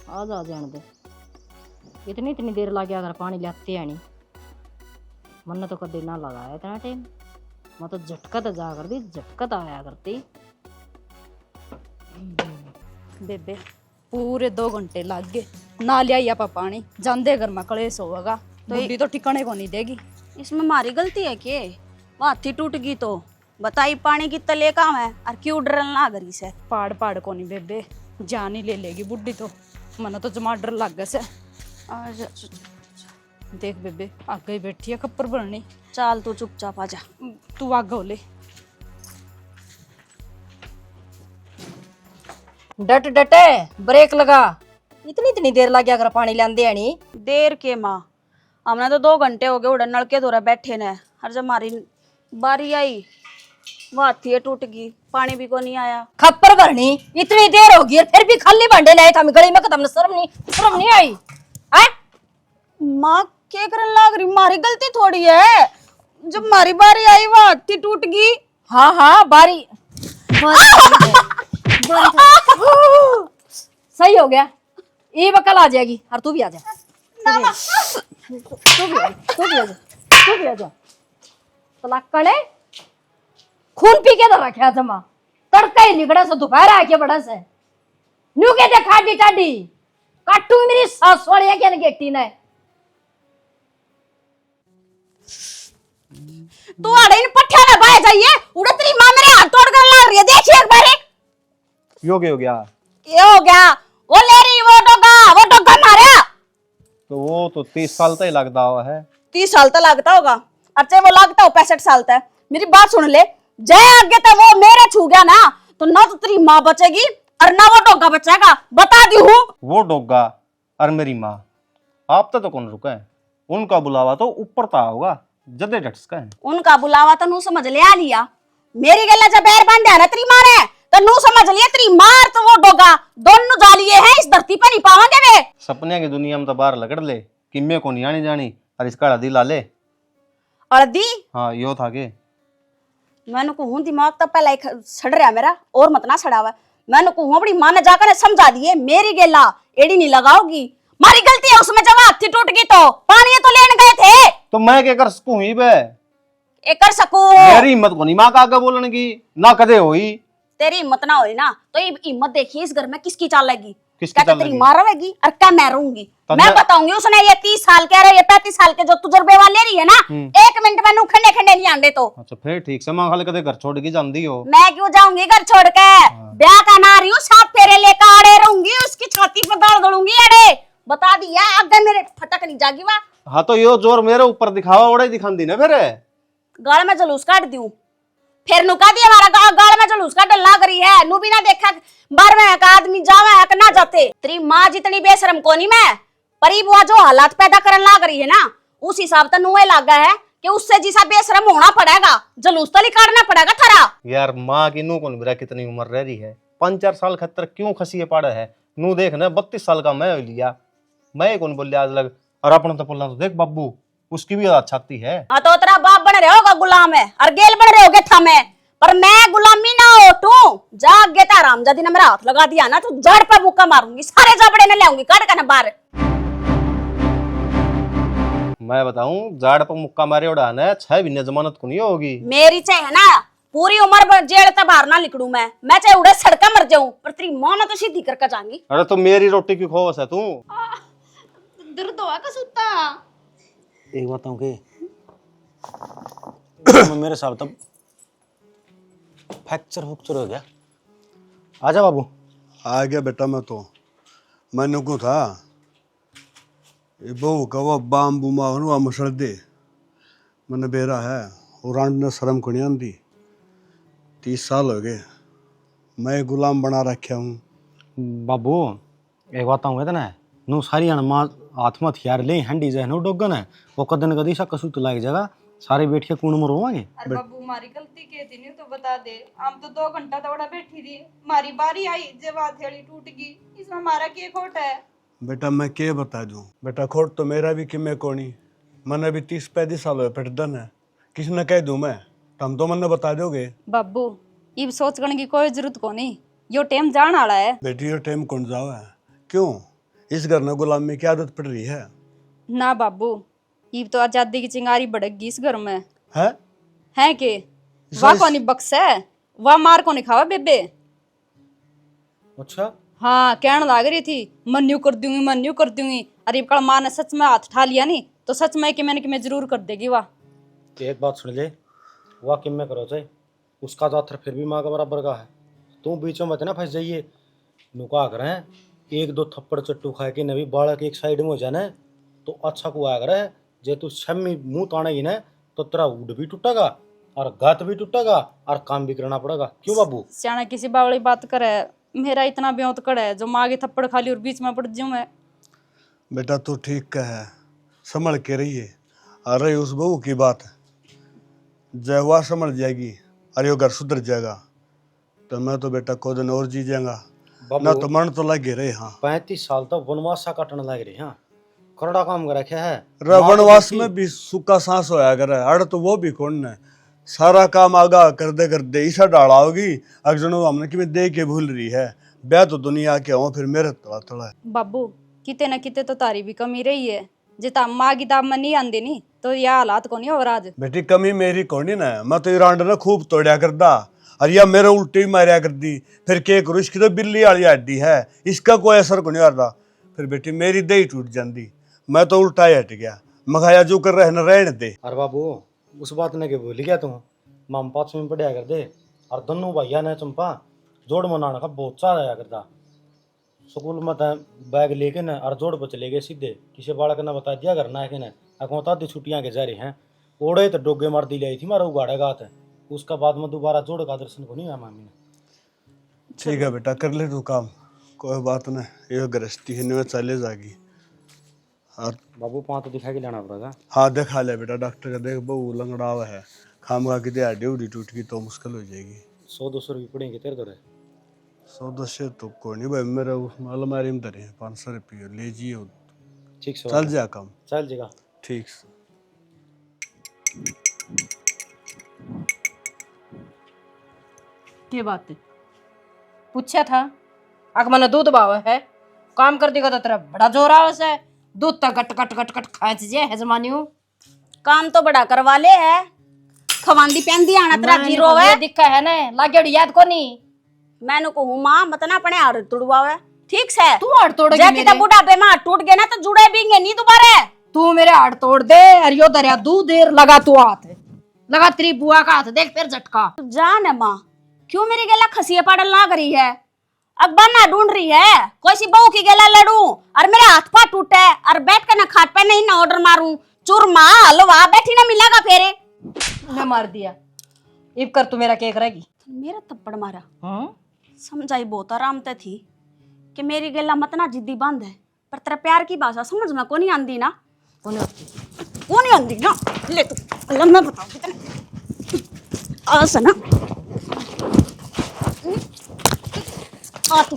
आ जा जान दे। इतनी इतनी देर लग गया अगर पानी लाते आनी। मन तो कभी ना लगाया इतना टाइम। मैं तो झटका तो जा करती, झटका तो आया करती। बेबे पूरे 2 घंटे लग गए ना लिया आपा पानी। जांदे घर में कलेश होगा तो बुढ़ी तो ठिकाने को नहीं देगी। इसमें हमारी गलती है के? वो हाथी टूट गई तो बताई पानी की तले काम है और क्यों डरन लाग रही से? पहाड़ पहाड़ को नहीं बेबे, जान ही ले लेगी बुढ़ी तो। मन तो जमा डर लग गया से। देख बेबे आगे ही बैठी है खप्पर बननी। चल तू चुपचाप आ जा। तू आगे हो ले। डट डटे ब्रेक लगा। इतनी इतनी देर लग गया अगर पानी लाते आनी। देर के माँ हमने तो 2 घंटे हो गए उड़े नल के दौरा बैठे ने। और जब हमारी बारी आई वो हाथी टूट गई, पानी भी को नहीं आया। खप्पर भरनी इतनी देर होगी और फिर भी खाली भांडे लाए था गली में। तुमने शर्म नहीं आई? माँ क्या करन लाग रही? हमारी गलती थोड़ी है। जब हमारी बारी आई वो हाथी टूट गई। हाँ हाँ बारी सही हो गया। ये कल आ जाएगी और तू भी आ जा। तू भी आ जा। तलाकड़े खून पी के तो रखा जमा। तड़का ही लिगड़ा से दोपहर आके बड़ा से न्यू के दे खाडी टाडी काटू मेरी सास वाली क्या गेटी ने। तू आड़े इन पट्ठे ना बाय जाइए। उड़े तेरी माँ मेरे हाथ तोड़ कर ला रही है। देखिए एक बार। यो क्या हो गया? ये हो गया वो ले रही वो डोगा मारा। तो वो तो 30 साल तक लगता हुआ है। 30 साल तक लगता होगा। अच्छा वो लगता हो 65 साल तक। मेरी बात सुन ले, जय आगे तक वो मेरे छू गया ना तो तेरी माँ बचेगी और ना वो डोगा बचेगा। बता दी हूँ। वो डोगा और मेरी माँ आप तो कौन रुका है? उनका बुलावा तो ऊपर था होगा जदे डटसका है। उनका बुलावा तो नू समझ ले आ लिया। मेरी गला जब बैर बांध ना तेरी माँ ने तो नू समझ लिया तेरी मार तो वो डोगा दोनों जालिए हैं। इस धरती पर नहीं पावांगे वे। सपने की दुनिया में तो बाहर लगड़ ले कि मैं को नहीं आनी जानी और इसका दिल ला ले। अड़दी हाँ यो था के मैंने कहूँ दिमाग तो पहले सड़ रहा मेरा और मत ना सड़ावा। मैंने कहूँ अपनी माँ ने जाकर समझा दिए मेरी गेला एड़ी नहीं लगाओगी। मारी गलती है उसमें जब हाथी टूट गई तो पानी तो लेने गए थे। तो मैं क्या कर सकूं ही बे? एक कर सकूं। मेरी हिम्मत को नहीं माँ का आगे बोलने की ना कदे हुई। तेरी हिम्मत ना होई ना तो ये हिम्मत देखिए इस घर में किसकी चाल लगी। किसकी चाल तेरी लगी? माँ रहेगी और क्या मैं रहूंगी। तब मैं बताऊंगी उसने ये 30 साल कह रहे ये 35 साल के जो तजुर्बे वाले ले रही है ना 1 मिनट में खंडे खंडे नहीं आंदे तो। अच्छा फिर ठीक से माँ खाली कदे घर छोड़ के जाती हो। मैं क्यों जाऊंगी घर छोड़ के? ब्याह का ना रही हूँ 7 फेरे लेकर अड़े रहूंगी उसकी छाती पर दाड़ दड़ूंगी। अड़े बता दिया आगे मेरे फटक नहीं जागी वहां। हाँ तो यो जोर मेरे ऊपर दिखावा ओड़े दिखाती ना फिर गाल में जलूस काट दूं फिर नुका दिया हमारा गाल में जलूस का डल्ला करी है। नु भी ना देखा बार में एक आदमी जावे है ना जाते। तेरी माँ जितनी बेशरम कोनी मैं परी बुआ जो हालात पैदा करन लाग रही है ना उस हिसाब से नुए लागा है कि उससे जिसा बेशरम होना पड़ेगा। जलूस तो निकालना पड़ेगा थारा। यार माँ की नू कौन बिरा कितनी उम्र रह रही है? 5-4 साल खतर क्यों खसी पाड़ा है? नू देख ना 32 साल का मैं हो लिया। मैं कौन बोल आज लग और अपना तो बोलना तो देख बाबू उसकी भी छाती है। हाँ तो तेरा बाप बन रहे होगा गुलाम है और गेल बन रहे होगे था मैं पर मैं गुलामी ना ओटू। जाग गए था रामजादी ने मेरा हाथ लगा दिया ना तो जड़ पर मुक्का मारूंगी सारे जबड़े ने लाऊंगी काट कर बाहर। मैं बताऊं जाड़ पर मुक्का मारे उड़ाना 6 महीने जमानत को नहीं होगी। मेरी चाहे ना पूरी उम्र जेल से बाहर ना निकलूं मैं चाहे उड़े सड़का मर जाऊं पर तेरी मां ना तो सीधी करके जाऊंगी। अरे तो मेरी रोटी की खोस है तू। दर्द हुआ का सुता। एक बताऊं कि मेरे साथ तब फ्रैक्चर हो गया। आजा बाबू। आ गया बेटा। मैंने को था ये बहु कवा बाम बुमा हुआ मसड़ दे मैंने बेरा है और रांड ने शर्म को नहीं आती। 30 साल हो गए मैं गुलाम बना रखा हूँ। बाबू एक बताऊं तो ना नू सारी माँ हाथ में हथियार ले हंडी जहनो डोगन है वो कदन कदी सा कसू तो लाग जाएगा सारे बैठ के कूण में रोवांगे। अरे बाबू हमारी गलती के थी नहीं तो बता दे। हम तो 2 घंटा तोड़ा बैठी थी हमारी बारी आई जब हथेली टूट गई इसमें हमारा क्या खोट है? बेटा मैं क्या बता दूँ बेटा खोट तो मेरा भी कि मैं कोनी मैंने भी 30-35 साल हुए पेटदन है किसी ने कह दूँ मैं तुम तो मैंने बता दोगे। बाबू ये सोच करने की कोई जरूरत को नहीं। यो टाइम जान आला है। बेटी ये टाइम कौन जाओ है क्यों इस घर में गुलामी की आदत पड़ रही है। ना बाबू, ये तो आजादी की चिंगारी भड़क गई इस घर में। है के वाह कोनी बक्स है, वाह मार कोनी खावा बेबे। अच्छा हाँ, कहने लाग रही थी मन यूं कर दूंगी, मन यूं कर दूंगी। अरे कल माँ ने सच में हाथ उठा लिया नहीं तो सच में कि मैंने जरूर कर देगी वाह। तो एक बात सुन ले, वाह किम में करो चाहे, उसका जातर फिर भी माँ का बराबर का है। तू बीच में मत ना फंस जाइए। नुका कर हैं, एक दो थप्पड़ चट्टू खा के नवी बालक एक साइड में हो जाना तो अच्छा को आगर है। जे तू छम्मी मुंह तानेगी ना तो तेरा उड भी टूटेगा और गात भी टूटेगा और काम भी करना पड़ेगा। क्यों बाबू? सियाना किसी बावली बात करे, मेरा इतना ब्योत कड़ है जो माँ के थप्पड़ खाली और बीच में पड़ जाऊं मैं। बेटा तू ठीक कहे, संभल के रहिए। अरे उस बहू की बात जय हुआ संभल जाएगी और ये घर सुधर जाएगा तो मैं तो बेटा को दिन और जी जाएगा ना, तो मन तो लगे रहे। हाँ 35 साल तो वनवासा काटने लग रही। हाँ करड़ा काम कर रखा है। वनवास में भी सूखा सांस होया करे, अड़ तो वो भी कौन है। सारा काम आगा कर दे ईसा डाला होगी अगजनो हमने कि दे के भूल रही है। ब्याह तो दुनिया के हो फिर मेरे तला तला है। बाबू किते न किते तो तारी भी कमी रही है, जिता माँ की दाम में नहीं आंदी नहीं तो यह हालात को नहीं हो रहा। बेटी कमी मेरी कौन ना, मैं तो ईरान ने खूब तोड़िया करदा और या मेरे उल्टी मारिया कर दी। फिर के करूँ, इसकी तो बिल्ली वाली हड्डी है, इसका कोई असर को नहीं आता। फिर बेटी मेरी दही टूट जाती, मैं तो उल्टा ही हट गया। मखाया जो कर रहे न रहने दे। अरे बाबू उस बात ने के भूल गया तू। माम 5वीं में पढ़िया कर दे और दोनों भैया ने चंपा जोड़ मनाने का बहुत सारा आया करता। स्कूल में बैग लेके न और जोड़ पर चले गए सीधे। किसी बालक ने बता दिया करना है कि न अकोता दी छुट्टियां के जा रही हैं। ओढ़े तो डोगे मार दी लाई थी मारा उगाड़े गात है। उसका बाद में दोबारा जोड़ का दर्शन को नहीं आया मामी ने। ठीक है बेटा कर ले तू काम, कोई बात नहीं। ये गृहस्थी है नहीं चले जाएगी। और बाबू 5 तो दिखा के लाना पड़ेगा। हाँ दिखा ले बेटा, डॉक्टर का देख बहु लंगड़ा हुआ है, खाम खा की हड्डी उड्डी टूट गई तो मुश्किल हो जाएगी। 100-200 रुपये पड़ेंगे तेरे तो। 100-200 तो कोई नहीं भाई, मेरे अलमारी में धरे 500 रुपये ले जिए। ठीक से चल जा काम। चल जाएगा ठीक से। क्या बात है? पूछा था अग मैंने दूध बाव है, काम कर देगा तो तेरा बड़ा जोर आवस है। दूध तक कट कट कट कट खांच जे है जमानी काम तो बड़ा करवा ले है, खवांदी पहनदी आना तेरा जीरो है। दिखा है ना लागे याद को नहीं। मैंने कहूँ माँ मतना अपने हाथ तुड़वावे। ठीक से तू हाथ तोड़ेगी जैसे तो बुढ़ापे में हाथ टूट गए ना तो जुड़े भी नहीं दोबारा। तू मेरे हाथ तोड़ दे और यो दरिया दू देर लगा तू हाथ लगा तेरी बुआ का हाथ देख फिर झटका। जान है माँ क्यों मेरी गला खसिया पाड़न लाग रही है, अकबर ना ढूंढ रही है कोई सी बहू की गला लड़ू और मेरे हाथ पा टूटे और बैठ कर ना खाट पे नहीं ना ऑर्डर मारूं चूरमा हलवा बैठी ना मिलेगा फेरे। मैं मार दिया इब कर तू मेरा क्या करेगी? मेरा थप्पड़ मारा समझाई बहुत आराम ते थी कि मेरी गला मत ना जिद्दी बंद है, पर तेरा प्यार की भाषा समझ में को नहीं आंदी ना। को नहीं आंदी ना। ले तू अल्लाह मैं बताऊं कितना आस है ना। आ तू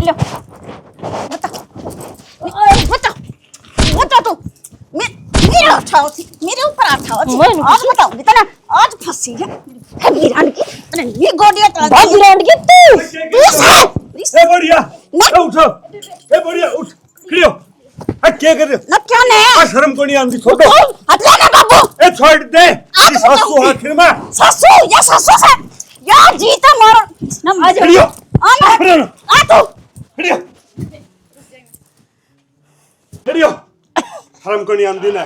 ले बता बता बता तू मेरे उठाओ थी मेरे ऊपर उठाओ थी। आज बताऊं कितना आज फंसी है वीरान की। अरे ये गोडिया चला वीरान की तू ए बढ़िया उठो, ए बढ़िया उठ खड़े हो। क्या कर रहे हो? ना क्या ने शर्म को नहीं आंदी? छोड़ो हट ले ना बाबू। ए छोड़ दे सासू आखिर में। सासू या सासू से या जीता मार ना आ खड़ी हो, आ तू खड़ी हो, खड़ी हो। शर्म को नहीं आंदी ना।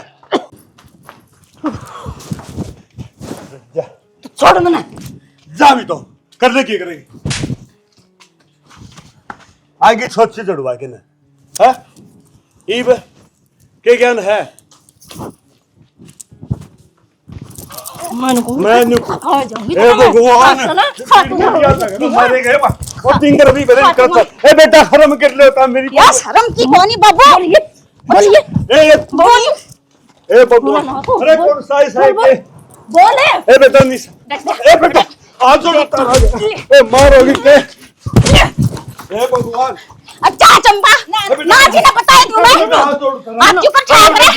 जा छोड़ मना जा भी तो कर ले क्या करेगी? आगे छोट से जड़वा के ना है ईब के ज्ञान है मन को मैं नु आ जाऊंगी ए भगवान मारे गए और टिंगर भी बदल करता। ए बेटा शर्म कर ले ता मेरी या शर्म की कोनी बाबू बोलिए ए बोलिए ए भगवान अरे कौन साई साई के बोले ए बेटा निस ए बेटा आज जोड़ता ए मारोगी के ए भगवान। अच्छा चंपा माँ जी ने बताया तुम्हें आप क्यों कर छाप रहे?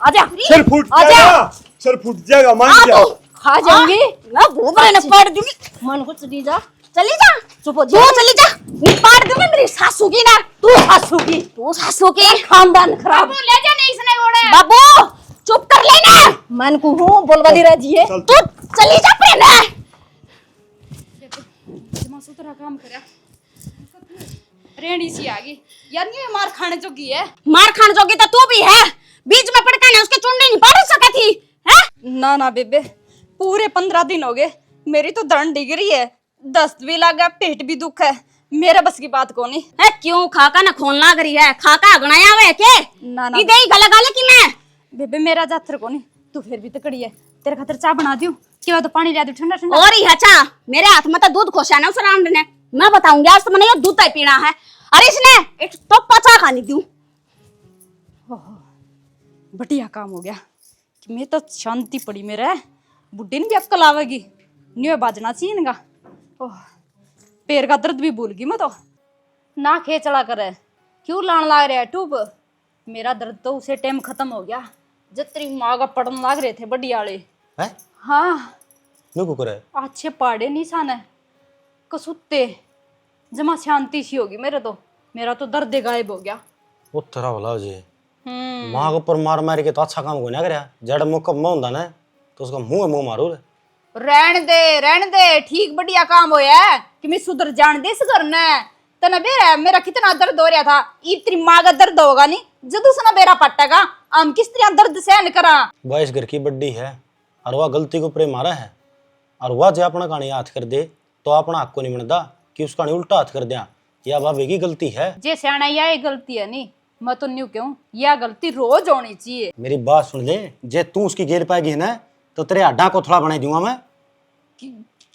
आजा सर फूट जाएगा, सर फूट जाएगा मान जा। खा जाऊंगी मैं भूख ने पड़ दूंगी। मन को चली जा चली जा, चुप हो तू जा। चली जा, निपाट दूंगी मेरी सासू की ना, तू सासू की, तू सासू की। खानदान खराब। बाबू ले जा नहीं इसने घोड़े। बाबू चुप कर लेना, मन को हूँ बोलवा दी रही है। तू चली जा प्रेम। जमा सुतरा काम करा रेणी सी आ गई यार, ये मार खाने जोगी है। मार खान जोगी तो तू भी है, बीच में पड़का ने उसके चुंडी नहीं पाड़ सके थी है। ना ना बेबे, पूरे 15 दिन हो गए, मेरी तो दर्द डिग रही है, दस्त भी लगा, पेट भी दुख है, मेरे बस की बात को नहीं है। क्यों खाका ना खोन लाग रही है, खाका अगनाया हुआ है के ना ना इधे ही गला गाले की मैं। बेबे मेरा जातर को नहीं, तू फिर भी तकड़ी है, तेरे खातर चाय बना दूं के बाद तो पानी ला दूं ठंडा ठंडा। और ही अच्छा, मेरे हाथ में तो दूध खोसा ना उस राउंड ने, मैं बताऊंगी आज तो मैंने ये दूध ही पीना है। अरे इसने एक तो पचा खानी दूं। बढ़िया काम हो गया कि मैं तो शांति पड़ी मेरे, बुड्ढे ने भी अक्कल आवेगी, न्यू बाजना चाहिए इनका। ओह, पैर का दर्द भी भूल गई मैं तो। ना खेचड़ा करे, क्यों लान लाग रहा है टूब, मेरा दर्द तो उसे टाइम खत्म हो गया जब तेरी माँ का पड़न लाग रहे थे बड़ी आले। है हाँ नो को करे अच्छे पाड़े निशान है, कसुत्ते जमा शांति सी होगी मेरे तो, मेरा तो दर्द गायब हो गया। वो तेरा भला जी मां के ऊपर मार मार के तो अच्छा काम कोई ना करया, जड़ मुंह कब होंदा ना तो उसका मुंह मारू रे। रहने दे ठीक बढ़िया काम होया है कि मैं सुधर जान दे इस घर ने। तना बेरा मेरा कितना दर्द हो रहा था, ई तेरी माँ का दर्द होगा नहीं जब उसने बेरा पट्टेगा, हम किस तरह दर्द सहन करा। बाईस घर की बड्डी है और वह गलती को ऊपर मारा है, और वह जो अपना कहानी हाथ कर दे तो अपना हक को नहीं बनता कि उसका उल्टा हाथ कर दिया, या भाभी की गलती है। जे सियाना यह गलती है नहीं, मैं तो न्यू क्यों, यह गलती रोज होनी चाहिए। मेरी बात सुन ले, जे तू उसकी गेर पाएगी ना तो तेरे हड्डा को थोड़ा बना दूंगा मैं।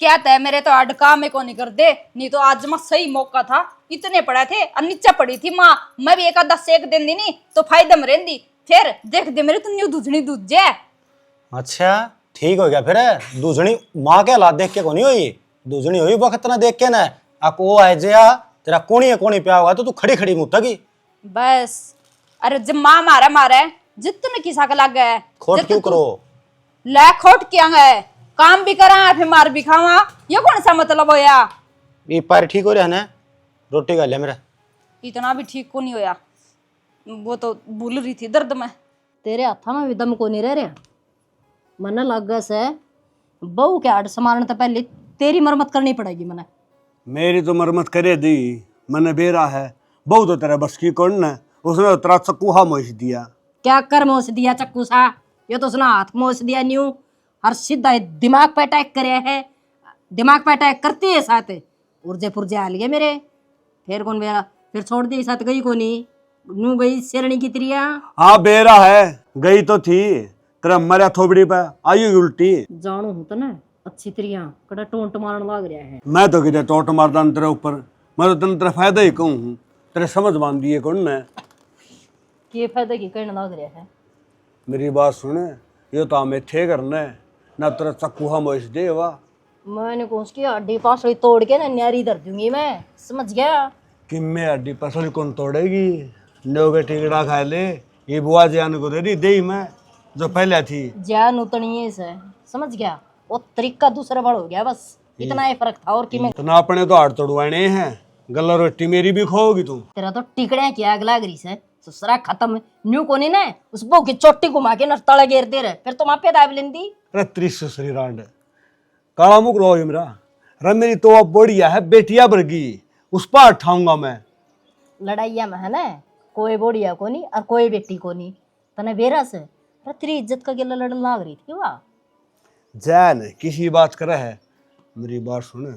क्या तय मेरे तो हड काम में को नहीं कर दे, नहीं तो आज मैं सही मौका था, इतने पड़ा थे और नीचे पड़ी थी माँ, मैं भी एक आधा सेक दिन दी नहीं तो फायदे में रहंदी, फिर देख दे मेरे तो न्यू दूधनी दूध जे। अच्छा ठीक हो गया, फिर दूसरी माँ के हालात देख के को नहीं हुई, दूसरी हुई वक्त ना देख के ना आप वो आए जया तेरा कोनी प्या हुआ तो तू खड़ी खड़ी मुँह तकी बस। अरे जब माँ मारे जितने किसा का लग गए खोट क्यों करो, ले खोट क्या है, काम भी करा फिर मार भी खावा, ये कौन सा मतलब होया। ये पैर ठीक हो रहा है ना, रोटी खा लिया मेरा। इतना भी ठीक को नहीं होया, वो तो भूल रही थी दर्द में। तेरे हाथा में भी दम को नहीं रह रहा, मन लग से बहू के हाथ संभालने तो पहले तेरी मरम्मत करनी पड़ेगी। मने मेरी तो मरम्मत करे दी, मैंने बेरा है बहु तो तेरा बस की कौन है, उसने तो तेरा चक्कू हा मोच दिया। क्या कर मोच दिया चक्कू सा, ये तो उसने हाथ मोच दिया न्यू, हर सीधा दिमाग पे अटैक करे है, दिमाग पे अटैक करती है साथ पुर्जे पुर्जे आ लिए मेरे, फिर कौन मेरा फिर छोड़ दी साथ गई को नहीं नू गई शेरणी की त्रिया। हाँ बेरा है गई तो थी, तेरा मरा थोबड़ी पे आई उल्टी। जानू हूं तो ना अच्छी त्रिया कड़ा टोंट मारन लाग रहा है। मैं तो किधर टोट मारदा तेरे ऊपर, मैं तो तेरा फायदा ही कहूँ हूँ, तेरे समझ बांध दिए कौन ने। के फायदा की कहने लाग रहा है। मेरी बात सुने, ये तो हमें थे करना है ना, तेरा चक्कू हम मोच दे वाह। मैंने को उसकी हड्डी पासड़ी तोड़ के ना न्यारी धर दूंगी मैं, समझ गया। कि मैं हड्डी पसली कौन तोड़ेगी, लोगे टिकड़ा खा ले, ये बुआ जान को दे दी मैं जो पहले थी। जान उतनी से समझ गया, वो तरीका दूसरा बड़ हो गया, बस इतना ही फर्क था। और कि मैं इतना अपने तो हाथ तोड़वाने हैं, गला रोटी मेरी भी खोगी तू। तेरा तो टिकड़े की आग लाग रही से ससुरा खत्म न्यू को नहीं ना, उस बो की चोटी घुमा के नरताला घेर दे रहे, फिर तो मापे दाब लेंदी। अरे त्रिश श्री रांड काला मुख रो मेरा रे, मेरी तो अब बढ़िया है बेटिया वर्गी, उस पर उठाऊंगा मैं। लड़ाइया में है ना, कोई बोड़िया को नहीं और कोई बेटी को नहीं, तने बेरा से अरे तेरी इज्जत का गिला लड़न लाग रही थी वाह। जैन किसी बात करे है, मेरी बात सुने,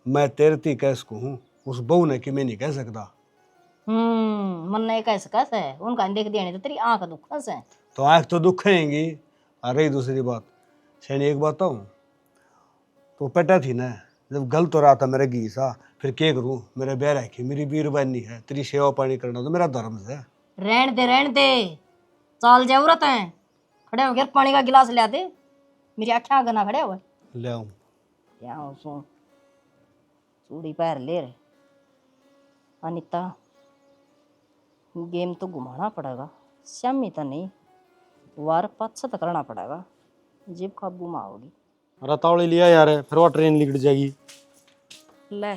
मैं तेरे ती कैस को हूँ, उस बहू ने कि मैं नहीं कह सकता। मन नहीं कह सका से, उनका देख दिया नहीं तो तेरी आंख दुखा से। तो आँख तो दुखेंगी। अरे दूसरी बात सैनी एक बात बताऊँ, तो पेटा थी ना जब गलत हो रहा था मेरे घी सा, फिर क्या करूँ, मेरे बैर है कि मेरी बीरबानी है, तेरी सेवा पानी करना तो मेरा धर्म है। रहन दे चाल जरूरत है, खड़े हो गया पानी का गिलास ले दे, मेरी आँखें आगे ना खड़े हुए ले आऊँ क्या हो सो चूड़ी पैर ले रहे। अनिता गेम तो घुमाना पड़ेगा, श्यामी तो नहीं, वार पाछा तो करना पड़ेगा, जेब काबू में होगी। रतावड़ी लिया यार, फिर वो ट्रेन निकल जाएगी। ले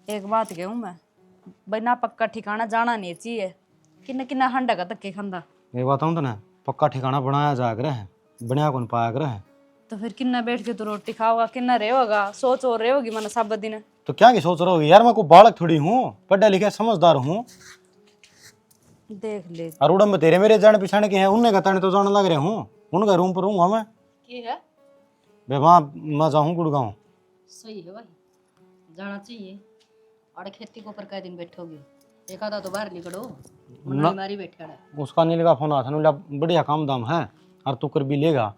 एक बात कहूँ मैं, बिना पक्का ठिकाना जाना नहीं चाहिए। किन्ना किन्ना हंडा का धक्के खांदा। एक बात हूँ तो ना, पक्का ठिकाना बनाया जा कर है, बढ़िया कौन पाया कर है। तो फिर किन्ना बैठ के तू रोटी खाओगा, किन्ना रहेगा, सोच और रहेगी मन सब दिन। तो क्या की सोच रहे हो यार, मैं कोई बालक थोड़ी हूँ, पढ़ा लिखा समझदार हूँ। देख ले और उड़म तेरे मेरे जान पिछाने के हैं, उनने का ताने तो जाने लग रहे हूँ, उनका रूम पर हूँ मैं। की है बे वहाँ मैं जाऊँ गुड़गांव। सही है भाई, जाना चाहिए। और खेती को पर कई दिन बैठोगे, एक आधा तो बाहर निकलो, ना- मारी बैठा है। उसका नील का फोन आता है, बढ़िया काम दाम है और तू कर भी लेगा।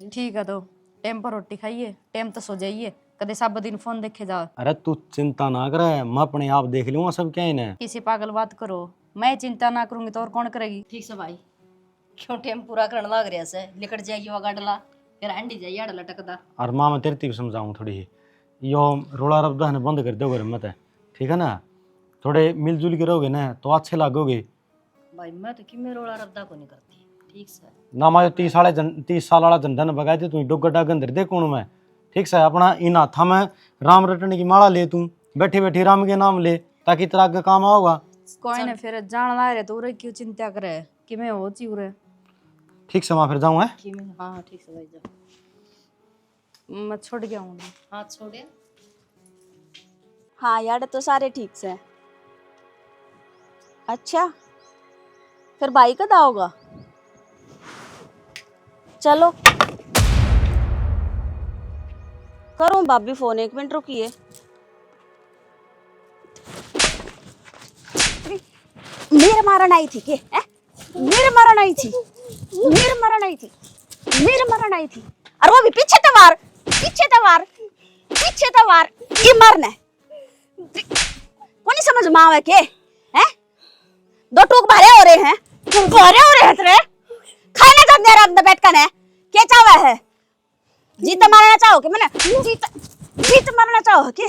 ठीक है, तो टाइम पर रोटी खाइए, टाइम तो सो जाइए, कदे सब दिन फोन देखे जाओ। अरे तू चिंता ना कर, मैं अपने आप देख लूंगा सब क्या इन्हें। किसी पागल बात करो, मैं चिंता ना करूंगी तो और कौन करेगी। ठीक से भाई, क्यों टाइम पूरा करने लग रहा से, लिकट जाएगी वो गाडला, फिर अंडी जाइए आड़ लटकदा। और माँ मैं तेरे भी समझाऊँ थोड़ी ही, यो रोड़ा रबदा है बंद कर दो घर मत, ठीक है ना। थोड़े मिलजुल के रहोगे ना तो अच्छे लागोगे। भाई मैं तो कि मैं रोड़ा रद्दा को नहीं करती, ठीक से ना मैं 30 साल वाला झंडा न बगाए थे तू डोगा डागन धर दे कौन मैं, ठीक से। अपना इन हाथा में राम रटने की माला ले, तू बैठी बैठी राम के नाम ले, ताकि तेरा आगे काम आओगा। कोई ना, फिर जान ला रहे तो उरे क्यों चिंता करे कि मैं हो ची उरे। ठीक से मैं फिर जाऊँ है। कि मैं हाँ ठीक से भाई जाओ। मैं छोड़ गया हूँ। हाथ छोड़े। हाँ यार तो सारे ठीक से। अच्छा फिर भाई कब आओगा? चलो करूं भाभी फोन, 1 मिनट रुकिए। मेरे मारन आई थी के? मेरे मारन आई थी, मेरे मारन आई थी, मेरे मारन आई थी। और वो भी पीछे तवार, पीछे तवार, पीछे तवार। ये मरना है कौन समझ में आवे के हैं? 2 टूक भरे हो रहे हैं, भरे हो रहे हैं तेरे। खाने जब दे रहा बैठ कर है क्या चावा है? जीत मारना चाहो कि मैंने जीत मारना चाहो कि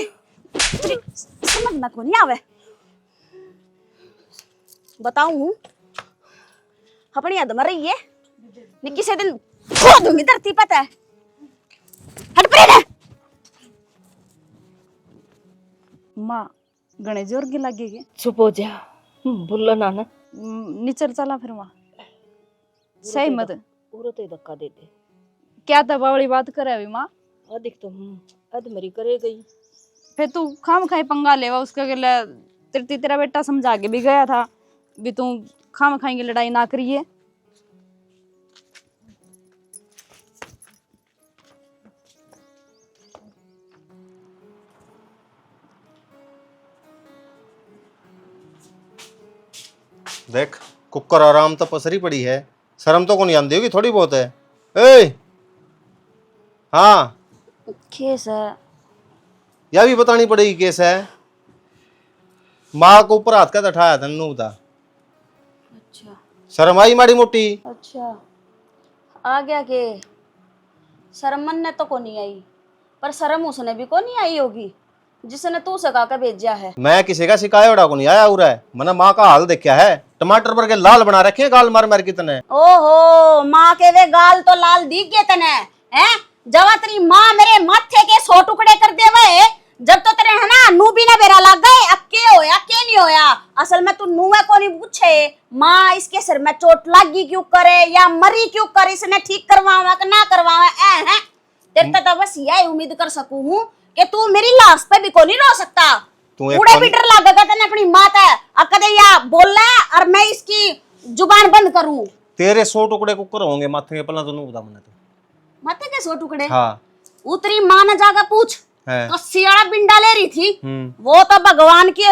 समझ में को नहीं आवे। बताऊं अपनी हद मर रही है, निक्की से दिन खो दूंगी धरती, पता है। हट परे माँ गणे जोर की लगेगी। चुप हो जा, बोलो ना ना। नीचे चला फिर वहाँ सही मत पूरा तो धक्का देते। क्या दबावड़ी बात करे अभी माँ। अधिक तो अध मरी करे गई। फिर तू खाम खाई पंगा लेवा उसका गला। तेरा बेटा समझा के भी गया था भी तू खाम खाएंगे लड़ाई ना करिए। देख कुकर आराम तो पसरी पड़ी है, शर्म तो को नहीं आती होगी थोड़ी बहुत है। ए हाँ केस है, यह भी बतानी पड़ेगी केस है। माँ को ऊपर हाथ का उठाया था नू बता। अच्छा शर्म आई माड़ी मोटी? अच्छा आ गया के शर्म मन ने तो को नहीं आई, पर शर्म उसने भी को नहीं आई होगी जिसने तू सका के भेजा है। मैं किसी का शिकायत उड़ा को नहीं आया उरा है, मैंने माँ का हाल देखा है। टमाटर पर के लाल बना रखे हैं, गाल मार मार कितने। ओहो माँ के वे गाल तो लाल दिख गए तने हैं। जब तेरी माँ मेरे माथे के 100 टुकड़े कर दे वे, जब तो तेरे है ना नू भी ना बेरा लग गए, अक्के होया के नहीं होया। असल में तू नुए को नहीं पूछे माँ इसके सिर में चोट लगी क्यों करे या मरी क्यों करे, इसने ठीक करवावा कि ना करवावा। है तेरे तो बस यही उम्मीद कर सकूं हूँ कि तू मेरी लाश पे भी को नहीं रो सकता। पूरे भी डर लगेगा तेने अपनी माता अकदे या बोलना और मैं इसकी जुबान बंद करूं। तेरे 100 टुकड़े कुकर होंगे माथे के, पहला तो नू बता मैंने तो। माथे के 100 टुकड़े? हाँ उतरी माँ ने जाकर पूछ है। तो सियाड़ा बिंडा ले रही थी। वो तो भगवान की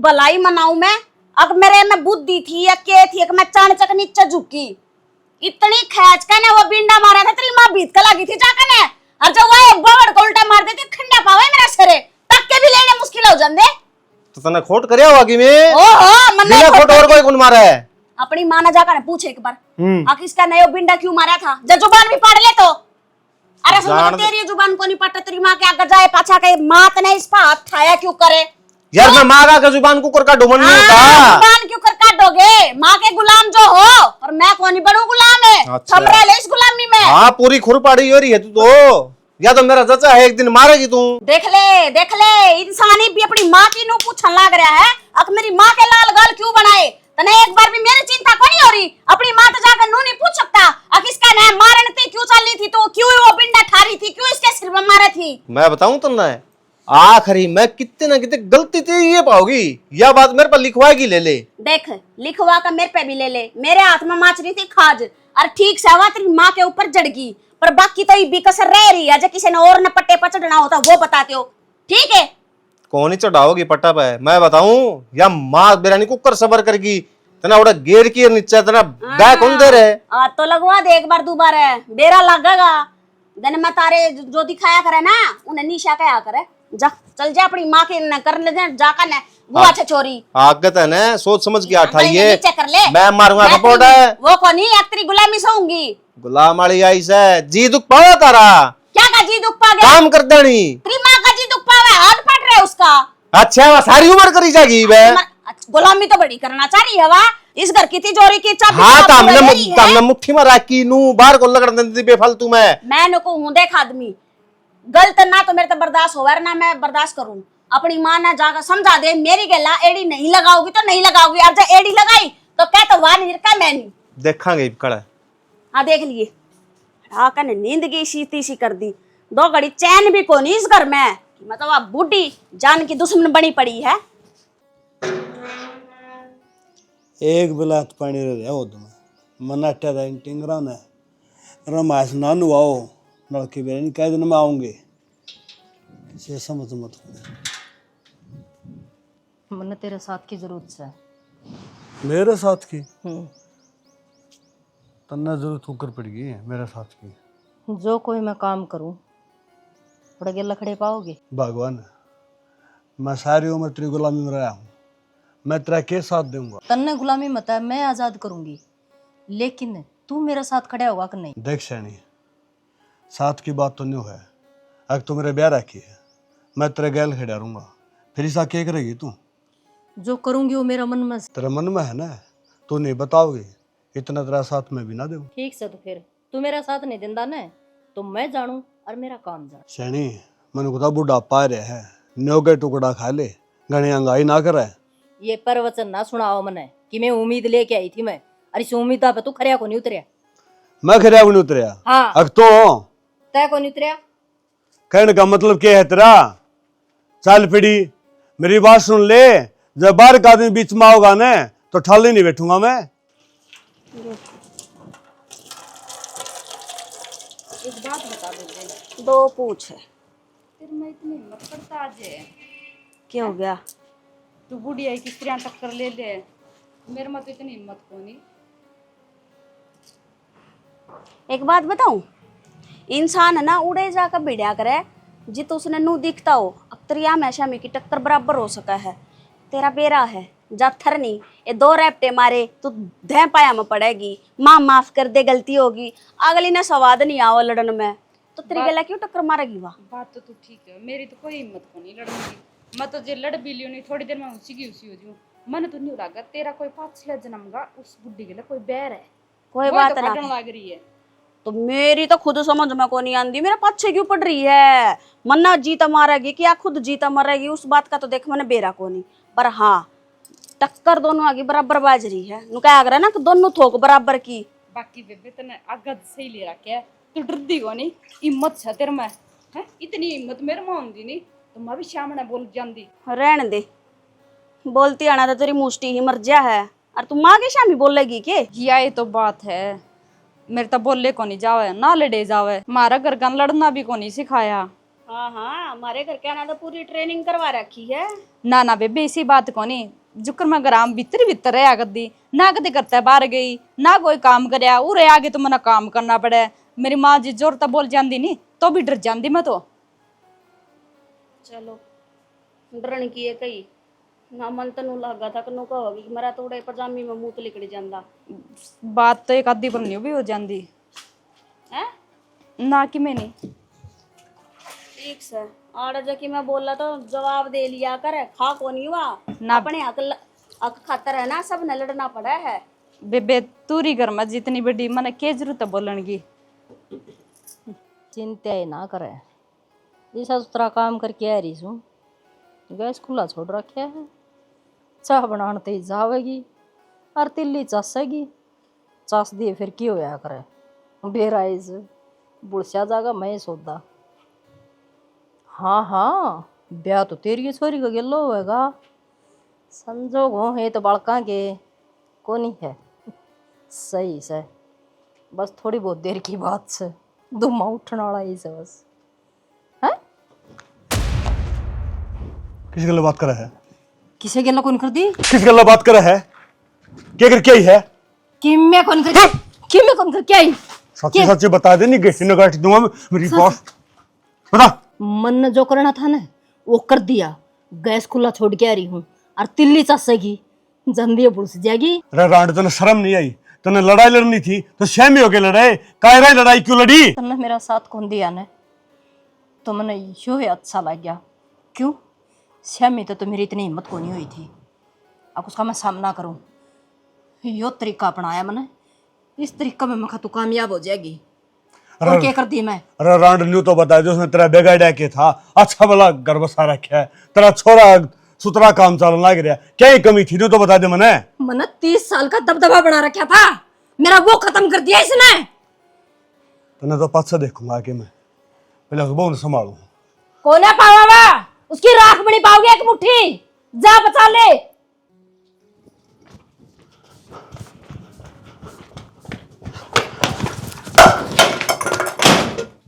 भलाई मनाऊं मैं। अब मेरे में बुद्धि थी या क्या थी कि मैं चाणचक नीचे झुकी, इतनी खैच के ने वो बिंडा मारा था तेरी माँ बीत के लगी थी जाकर ने। और जब वो बड़ को उल्टा मार देती खंडा पावे मेरा सरे तक के भी लेने मुश्किल हो जाते। तो तने खोट करया होगा कि मैं? ओहो मन्ने खोट और कोई कौन मारा है? अपनी माँ ने जाकर पूछे एक बार आखिर इसका नयो बिंडा क्यों मारा था, जब जुबान भी पढ़ ले तो। अरे सुन तेरी जुबान को नहीं पड़ता, तेरी माँ के आगे जाए पाछा के मात ने इस पर हाथ ठाया क्यों करे यार? मैं माँ का जुबान कुकर का डुमन नहीं होता। जुबान क्यों कर काटोगे? माँ के गुलाम जो हो, और मैं कौन ही बनूं गुलाम है। अच्छा। थम रहे ले इस गुलामी में। हाँ पूरी खुर पाड़ी हो रही है तू तो। या तो मेरा चाचा है, एक दिन मारेगी तू। देख ले इंसानी भी अपनी माँ की नू पूछन लग रहा है। अक मेरी माँ के लाल गाल क्यों बनाए? तने एक बार भी मेरी चिंता क्यों नहीं हो रही? अपनी माँ तो जाकर नू नहीं पूछ सकता अक इसका नाम मारन थी क्यों चली थी, तो क्यों वो बिंडा ठारी थी, क्यों इसके सिर में मारे थी? मैं बताऊं तुमने, आखिरी में कितने ना कितने गलती थी ये पाओगी, यह बात मेरे पर लिखवाएगी। ले ले देख लिखवा कर मेरे पे भी ले ले, मेरे हाथ में माच रही थी खाज और ठीक से हवा तेरी माँ के ऊपर जड़ गई, पर बाकी तो ये कसर रह रही है। जो किसी ने और न पट्टे पर चढ़ना होता वो बताते हो, ठीक है? कौन ही चढ़ाओगी पट्टा पे? मैं बताऊं या माँ बिरानी कुकर सबर करगी तना उड़ा गेर की नीचे तना गाय कौन दे रहे? तो लगवा दे एक बार दोबारा, बेरा लगेगा। दिन में तारे जो दिखाया करे ना उन्हें निशा कहा करे। जा चल जा अपनी माँ के न कर ले जाकर न वो अच्छा चोरी आगत है ना, सोच समझ के उठाइए। नीचे कर ले, मैं मारूंगा थप्पड़ है। वो कौन ही तेरी गुलामी से होंगी? गुलाम वाली आई से जी दुख पावा तारा, क्या का जी दुख पा गया? काम कर देनी तेरी माँ का जी दुख पावे, हाथ पट रहे उसका। अच्छा वह सारी उम्र करी जाएगी वे। गुलामी तो बड़ी करना चाह रही है वा, इस घर की तिजोरी की चाबी हाँ तो हमने ले रही है। हमने मुट्ठी में राखी नू बाहर को लगड़ देती बेफालतू में। मैं नको हूं देख आदमी गलत ना तो मेरे तो बर्दाश्त होगा ना मैं बर्दाश्त करूं। अपनी माँ ने जाकर समझा दे मेरी गला एड़ी नहीं लगाओगी तो नहीं लगाओगी, अब जब एड़ी लगाई तो क्या तो वार नहीं का मैं नहीं देखांगे कड़ा। हाँ देख लिए आका ने नींद की शीती सी कर दी, 2 घड़ी चैन भी कोनी इस घर में। मतलब आप बूढ़ी जान की दुश्मन बनी पड़ी है। एक गिलास पानी रे हो तुम मनाट्या था टिंगरा ने रमाश नानू आओ लड़के बेरे कई दिन में आऊंगे से समझ मत। मन तेरे साथ की जरूरत है। मेरे साथ की तन्ना जरूरत होकर पड़ेगी मेरे साथ की। जो कोई मैं काम करूं बड़े गे लखड़े पाओगे। भगवान मैं सारी उम्र तेरी गुलामी में रहा हूँ, मैं तेरा के साथ दूंगा। तन्ने गुलामी मत है, मैं आजाद करूंगी, लेकिन तू मेरे साथ खड़ा होगा कि नहीं? देख सैनी साथ की बात तो नहीं है, अगर तू मेरे ब्याह रखी है मैं तेरे गैल खड़ा रहूंगा, फिर ऐसा क्या करेगी तू? जो करूंगी वो मेरा मन में। तेरे मन में है ना, तू नहीं बताओगी इतना तेरा साथ में भी ना दूं। ठीक से तो फिर तू मेरा साथ नहीं देंदा ना तो मैं जानू और मेरा काम जान। सैनी मैंने खुदा बुढ़ा पा रहे है, न्योगे टुकड़ा खा ले घनी अंगाई ना करे। ये परवचन ना सुनाओ मने कि मैं उम्मीद लेके आई थी मैं, और इस उम्मीद पे तू खरिया को नहीं उतरिया। मैं खरिया को नहीं उतरिया? हाँ अग तो तय को नहीं उतरिया। कहने का मतलब क्या है तेरा? चल पिड़ी मेरी बात सुन ले, जब बाहर का आदमी बीच में आओगा ना तो ठाले नहीं बैठूंगा मैं। एक बात बता दो, 2 पूछ है। फिर मैं इतनी हिम्मत करता आज है क्या हो गया? तू बुढ़िया की स्त्रियां टक्कर ले ले, मेरे में तो इतनी हिम्मत को नहीं। एक बात बताऊं, इंसान ना उड़े जाकर भिड़िया करे जित उसने नू दिखता हो। अब तेरिया हमेशा में की टक्कर बराबर हो सका है, तेरा बेरा है जा थर नहीं, ये 2 रैपटे मारे तू धै पाया में पड़ेगी। माँ माफ कर दे गलती होगी, अगली ने स्वाद नहीं आओ लड़न में तो तेरी गला क्यों टक्कर मारेगी? वाह बात तो तू ठीक है, मेरी तो कोई हिम्मत को नहीं लड़ने की। मैं तो जे लड़ भी लियो नहीं थोड़ी देर में उसी की उसी हो जाऊं। मन तो नहीं लगा तेरा कोई पाछले जन्म का उस बुढ़ी के लिए कोई बैर है, कोई बात तो ना काटन लग रही है। तो मेरी तो खुद समझ में को नहीं आंदी, मेरा पाछे क्यों पड़ रही है? मन्ना जीता मारेगी क्या खुद जीता मरेगी उस बात का तो देख मैंने बेरा को नहीं, पर हाँ टक्कर दोनों आगे बराबर बाज रही है। नु क्या आगरा ना कि दोनों थोक बराबर की। बाकी बेबे तने आगद सही ले रखा है, तू डरदी को नहीं, हिम्मत है तेरे में है? इतनी हिम्मत मेरे में होंदी नहीं तो मैं भी सामने बोल जांदी। रहने दे, बोलती आना तो तेरी मुष्टि ही मर जा है, और तू माँ के शामी बोलेगी के? ये तो बात है, मेरे तो बोले को नहीं जावे ना लड़े जावे, मारा घर का लड़ना भी को नहीं सिखाया। हाँ हाँ हमारे घर के आना तो पूरी ट्रेनिंग करवा रखी है। ना ना बेबे इसी बात को नहीं, जुकर में ग्राम भीतर भीतर रहा करदी ना कदे करता बाहर गई ना कोई काम करया, उरे आगे तो मना काम करना पड़े। मेरी माँ जी जोर तो बोल जाती नहीं तो भी डर जाती मैं तो। चलो डरन की है कही ना, मन तनु लगा था कनु कहोगी कि मेरा थोड़े पजामी में मुंह लिकड़ जांदा। बात तो एक आधी बननी भी हो जाती है ना कि मैं नहीं। ठीक से आड़ जकी मैं बोला तो जवाब दे लिया कर, खा को नहीं हुआ ना अपने हक खातर है ना, सब न लड़ना पड़ा है। बेबे तूरी घर में जितनी बड़ी मैंने क्या जरूरत है बोलने की। चिंता ही ना करे, ऐसा सुथरा काम करके आ रही हूँ, गैस खुला छोड़ रखा है। चाह बनाने ते जावेगी और तिल्ली चसेगी, चस दिए फिर की होया करे। बेराइज बुढ़सा जागा मैं सोदा। हाँ हाँ, ब्याह तो तेरी छोरी का गिल्लो होएगा, संजोग हो है तो बड़का के को नहीं है। सही से, बस थोड़ी बहुत देर की बात से दुमा उठने वाला ही से बस। हैं? किस गल्ला बात करे है? किसे गल्ला कौन कर दी? किस गल्ला बात करे है? क्या कर क्या ही है? किम्मे कौन कर क्या ही? सच्ची सच्ची बता दे, नहीं गेटी नगाटी दूंगा मेरी बॉस। बता। मन ने जो करना था ना वो कर दिया। गैस खुला छोड़ के आ रही हूँ और तिल्ली चसेगी, जंदी बुढ़ जाएगी। अरे रांड, तने शर्म नहीं आई? तने लड़ाई लड़नी थी तो सहमी होके लड़ाई, कायरा लड़ाई क्यों लड़ी? तुमने मेरा साथ कौन दिया ने तो मैंने यो ही अच्छा लग गया। क्यों सहमी तो मेरी इतनी हिम्मत को नहीं हुई थी। अब उसका मैं सामना करूं, यो तरीका अपनाया मैंने। इस तरीका में मैं तू कामयाब हो जाएगी। और क्या कर दी मैं? अरे रांड, न्यू तो बता दे, उसने तेरा बेगाड़ा के था, अच्छा भला घर बसा रखा है, तेरा छोरा सुतरा काम चलन लग रहा, क्या ही कमी थी? न्यू तो बता दे। मैंने 30 साल का दबदबा बना रखा था, मेरा वो खत्म कर दिया इसने। तने तो पाछा देखूंगा कि मैं पहले उस बहू ने संभालू। कौन है पावा? उसकी राख बनी पाओगे एक मुट्ठी, जा बचा ले।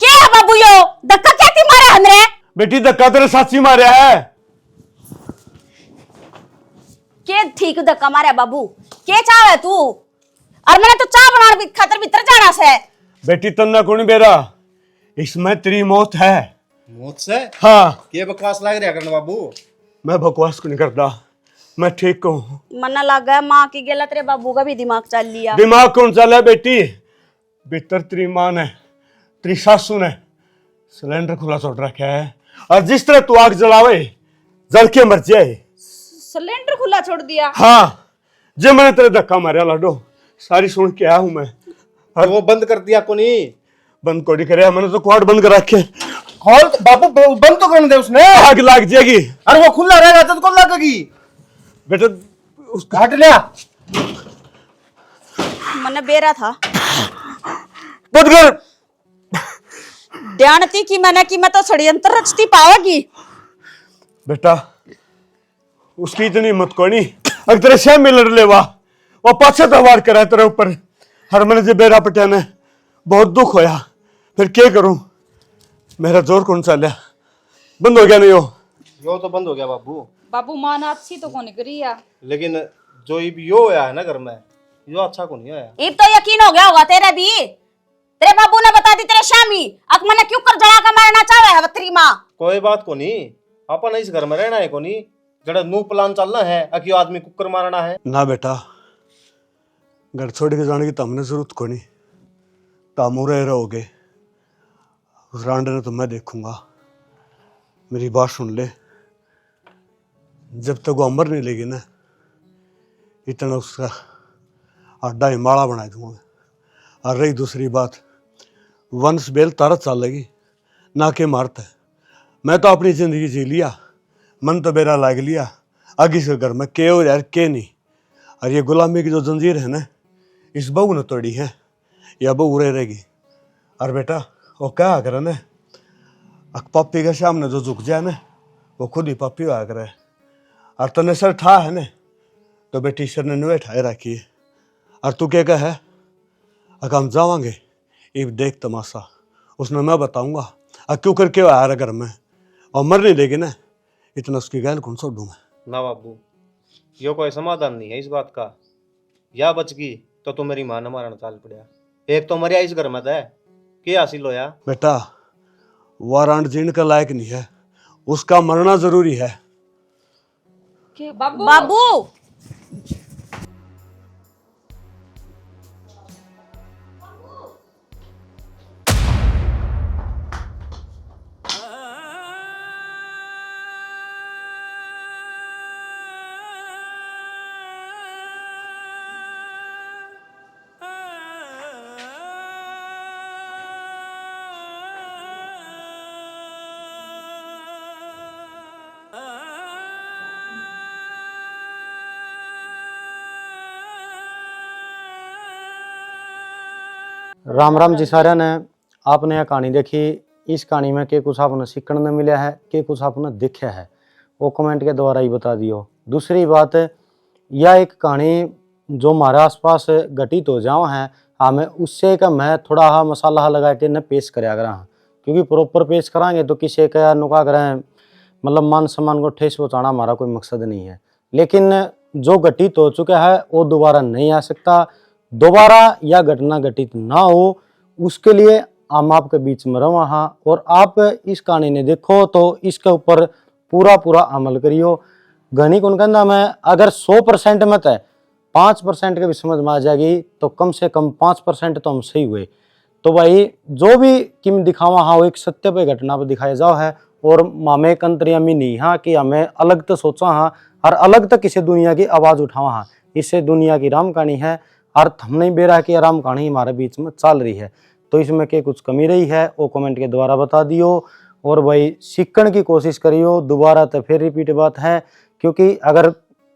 क्या है बाबू यो धक्का क्या थी मारा हमरे? बेटी धक्का तेरे साथी मारा है। के ठीक धक्का मारा बाबू? के चाहे तू? और मैंने तो चाह बनाने खातर भीतर जाना से। बेटी तन्ना कौन बेरा, इसमें तेरी मौत है। मौत से? हाँ। ये बकवास लग रहा करना बाबू। मैं बकवास को नहीं करता, मैं ठीक हूँ। मन लगा माँ की गेला तेरे बाबू का भी दिमाग चल लिया। दिमाग कौन चला है बेटी? भीतर तेरी माँ ने, तेरी सासू ने सिलेंडर खुला छोड़ रखा है, और जिस तरह तू आग जलावे जल के मर जाए। सिलेंडर खुला छोड़ दिया? हाँ, जब मैंने तेरे धक्का मारा लाडो, सारी सुन के आया हूं मैं। और वो बंद कर दिया को नहीं? बंद को नहीं करे, मैंने तो क्वाड बंद कर रखे। और बाबू बंद तो करने दे उसने। आग लग जाएगी। अरे वो खुला रहेगा तो कौन लगेगी? बेटा उसका हट लिया। मन बेरा था बंद कर। जानती कि मैं तो षड्यंत्र रचती पावेगी। बेटा उसकी इतनी हिम्मत को नहीं, अगर तेरे शह में लड़ ले वो पाछे तो वार करा तेरे ऊपर। हर मैंने जो बेरा पटिया ने बहुत दुख होया, फिर क्या करूं? मेरा जोर कौन सा लिया? बंद हो गया नहीं हो? यो तो बंद हो गया बाबू। बाबू मान अच्छी तो कौन करी है, लेकिन जो यो होया है ना घर में, यो अच्छा को नहीं होया। इब तो यकीन हो गया होगा तेरे भी। तेरे बाबू ने बता दी तेरे शामी अक मैंने क्यों कर जला का मारना चाहे है बतरी माँ। कोई बात को नहीं, अपन इस घर में रहना है को नहीं, जड़ा नू प्लान चलना है अक्यों आदमी कुकर मारना है ना। बेटा घर छोड़ के जाने की तो हमने जरूरत को नहीं, तामू रहोगे। उस रांडे ने तो मैं देखूंगा। मेरी बात सुन ले, जब तक वो अमर नहीं लेगी ना, इतना उसका अड्डा हिमाड़ा बना दूंगा। और रही दूसरी बात, वंश बेल तारत चलेगी ना के मारत है। मैं तो अपनी जिंदगी जी लिया, मन तो बेरा लाग लिया, आगे से घर में के हो यार के नहीं। और ये गुलामी की जो जंजीर है ना, इस बहू ने तोड़ी है, या बहू रह रहेगी। और बेटा वो क्या करे ना, पप्पी के सामने जो झुक जाए ना, वो खुद ही पप्पी हुआ करे। और तने सर ठा है ना, तो बेटी सर ने नुए ठाए रखी है। और तू क्या कहे, अगर हम जावांगे ये देख तमाशा, उसने मैं बताऊंगा क्यों करके आया रहा घर में, और मर नहीं देगी ना, इतना उसकी गैल कौन सा दूं मैं? ना बाबू, यो कोई समाधान नहीं है इस बात का। या बच गई तो मेरी मां ने मारना चाल पड़ा। एक तो मरिया इस घर में था, क्या हासिल होया? बेटा वारांड जीने का लायक नहीं है, उसका मरना जरूरी है। बाबू बाबू राम राम जी सारे ने। आपने यह कहानी देखी, इस कहानी में के कुछ आपने सीखने न मिला है, के कुछ आपने देखा है, वो कमेंट के द्वारा ही बता दियो। दूसरी बात, यह एक कहानी जो हमारे आसपास घटित हो जाओ है, हमें उससे का मैं थोड़ा हा मसाला लगा के न पेश कराया करा, क्योंकि प्रॉपर पेश कराएंगे तो किसी का नुका करें मतलब मान सम्मान को ठेस पहुँचाना हमारा कोई मकसद नहीं है। लेकिन जो घटित हो चुका है वो दोबारा नहीं आ सकता। दोबारा यह घटना घटित ना हो उसके लिए हम आपके बीच में रहो हाँ, और आप इस कहानी ने देखो तो इसके ऊपर पूरा अमल करियो। घनी कौन कहना मैं अगर 100% मत है 5% के भी समझ में आ जाएगी तो कम से कम 5% तो हम सही हुए। तो भाई जो भी किम दिखावा हाँ वो एक सत्य पे घटना पर दिखाया जाओ है, और मामे कंतरियामी नहीं हाँ कि हमें अलग तो सोचा हाँ और अलग तो किसी दुनिया की आवाज उठावा हाँ। इससे दुनिया की राम कहानी है और हम नहीं बेरा कि राम कहानी हमारे बीच में चल रही है। तो इसमें के कुछ कमी रही है वो कमेंट के द्वारा बता दियो, और भाई सीखने की कोशिश करियो। दोबारा तो फिर रिपीट बात है, क्योंकि अगर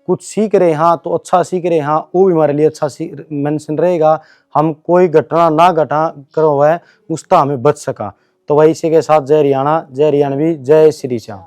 कुछ सीख रहे हाँ तो अच्छा सीख रहे हाँ, वो भी हमारे लिए अच्छा मेंशन रहेगा। हम कोई घटना ना घटा करो है उसका हमें बच सका। तो भाई इसी के साथ जय हरियाणा, जय हरियाणवी, जय श्री श्याम।